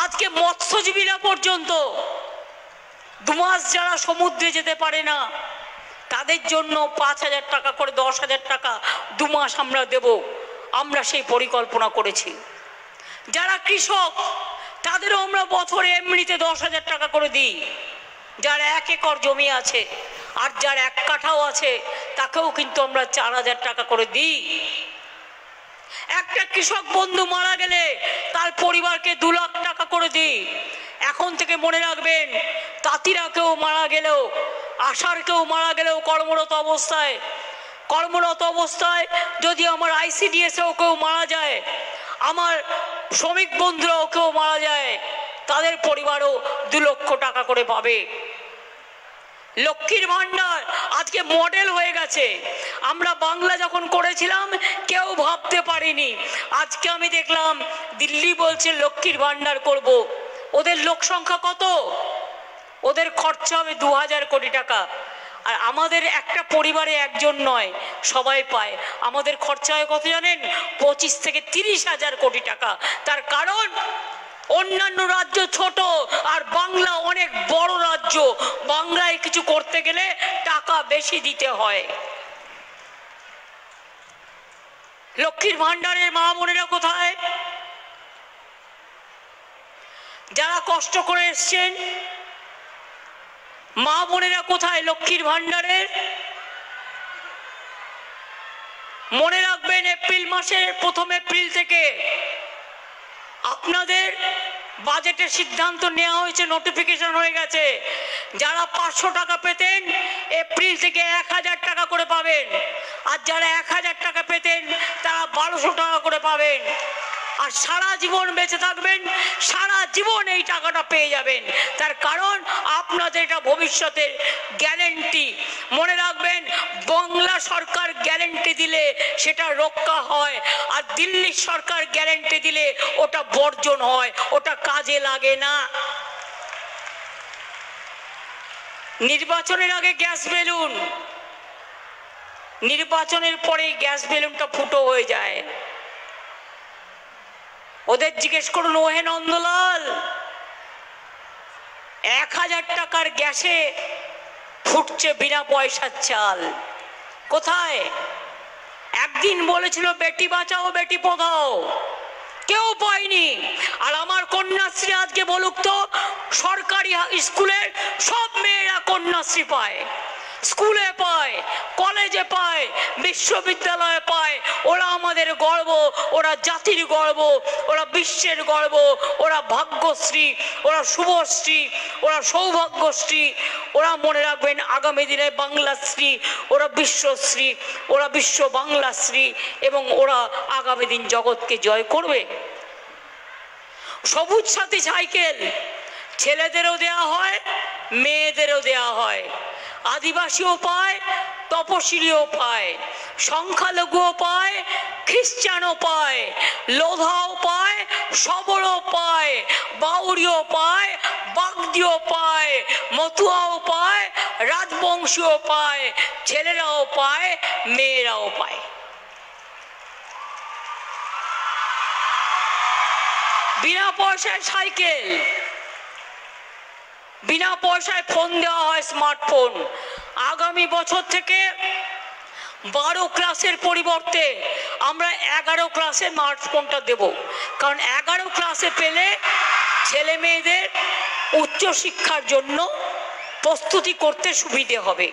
আজকে মৎস্যজীবীরা পর্যন্ত 2 মাস যারা সমুদ্রে যেতে পারে না তাদের জন্য 5,000 টাকা করে 10,000 টাকা 2 মাস আমরা দেব, আমরা সেই পরিকল্পনা করেছি। যারা কৃষক তাদেরও আমরা বছরে এমনিতে 10,000 টাকা করে দিই। যার 1 একর জমি আছে আর যার 1 কাঠাও আছে তাকেও কিন্তু আমরা 4,000 টাকা করে দিই। একটা কৃষক বন্ধু মারা গেলে তার পরিবারকে 2 লাখ টাকা করে দিই। এখন থেকে মনে রাখবেন, তাঁতিরা কেউ মারা গেলেও, আশার কেউ মারা গেলেও কর্মরত অবস্থায় যদি আমার ICDS-এও কেউ মারা যায়, আমার শ্রমিক বন্ধুরাও কেউ মারা যায়, তাদের পরিবারও 2 লক্ষ টাকা করে পাবে। লক্ষ্মীর ভান্ডার আজকে মডেল হয়ে গেছে। আমরা বাংলা যখন করেছিলাম কেউ ভাবতে পারিনি। আজকে আমি দেখলাম দিল্লি বলছে লক্ষ্মীর ভান্ডার করব। ওদের লোক সংখ্যা কত? ওদের খরচা হবে 2,000 কোটি টাকা। আর আমাদের একটা পরিবারে একজন নয়, সবাই পায়। আমাদের খরচা হয় কত জানেন? 25 থেকে 30,000 কোটি টাকা। তার কারণ অন্যান্য রাজ্য ছোট আর বাংলা অনেক বড় রাজ্য। বাংলায় কিছু করতে গেলে টাকা বেশি দিতে হয়। লক্ষ্মীর ভান্ডারের মা বোনেরা কোথায়? যারা কষ্ট করে এসছেন মা বোনেরা কোথায় লক্ষ্মীর ভান্ডারের? মনে রাখবেন, এপ্রিল মাসের 1 এপ্রিল থেকে আপনাদের বাজেটের সিদ্ধান্ত নেওয়া হয়েছে, নোটিফিকেশন হয়ে গেছে। যারা 500 টাকা পেতেন এপ্রিল থেকে 1,000 টাকা করে পাবেন, আর যারা 1,000 টাকা পেতেন তারা 1,200 টাকা করে পাবেন। আর সারা জীবন বেঁচে থাকবেন, সারা জীবন এই টাকাটা পেয়ে যাবেন। তার কারণ আপনাদের এটা ভবিষ্যতের গ্যারেন্টি। মনে রাখবেন, বাংলা সরকার গ্যারেন্টি দিলে সেটা রক্ষা হয়, আর দিল্লি সরকার গ্যারেন্টি দিলে ওটা বর্জন হয়, ওটা কাজে লাগে না। নির্বাচনের আগে গ্যাস বেলুন, নির্বাচনের পরে গ্যাস বেলুনটা ফুটো হয়ে যায়। ওদের জিজ্ঞেস করুন, ওহে নন্দলাল, 1,000 টাকার গ্যাসে ফুটছে বিনা পয়সার চাল। কোথায়? একদিন বলেছিল বেটি বাঁচাও বেটি পড়াও, কেউ পায়নি। আর আমার কন্যাশ্রী আজকে বলুক তো, সরকারি স্কুলের সব মেয়েরা কন্যাশ্রী পায়, স্কুলে পায়, কলেজে পায়, বিশ্ববিদ্যালয়ে পায়। ওরা আমাদের গর্ব, ওরা জাতির গর্ব, ওরা বিশ্বের গর্ব, ওরা ভাগ্যশ্রী, ওরা শুভশ্রী, ওরা সৌভাগ্যশ্রী। ওরা মনে রাখবেন আগামী দিনে বাংলাশ্রী, ওরা বিশ্বশ্রী, ওরা বিশ্ব বাংলাশ্রী, এবং ওরা আগামী দিন জগৎকে জয় করবে। সবুজ সাথী সাইকেল ছেলেদেরও দেয়া হয়, মেয়েদেরও দেয়া হয়। আদিবাসীও পায়, তপশিলীও পায়, সংখ্যালঘুও পায়, খ্রিস্টানও পায়, লোধাও পায়, সবরও পায়, বাউরিও পায়, বাগদিও পায়, মতুয়াও পায়, রাজবংশীও পায়, ছেলেরাও পায়, মেয়েরাও পায়। বিনা পয়সায় সাইকেল, বিনা পয়সায় ফোন দেওয়া হয়, স্মার্টফোন। আগামী বছর থেকে 12 ক্লাসের পরিবর্তে আমরা 11 ক্লাসে স্মার্টফোনটা দেব। কারণ 11 ক্লাসে পেলে ছেলে মেয়েদের উচ্চশিক্ষার জন্য প্রস্তুতি করতে সুবিধে হবে।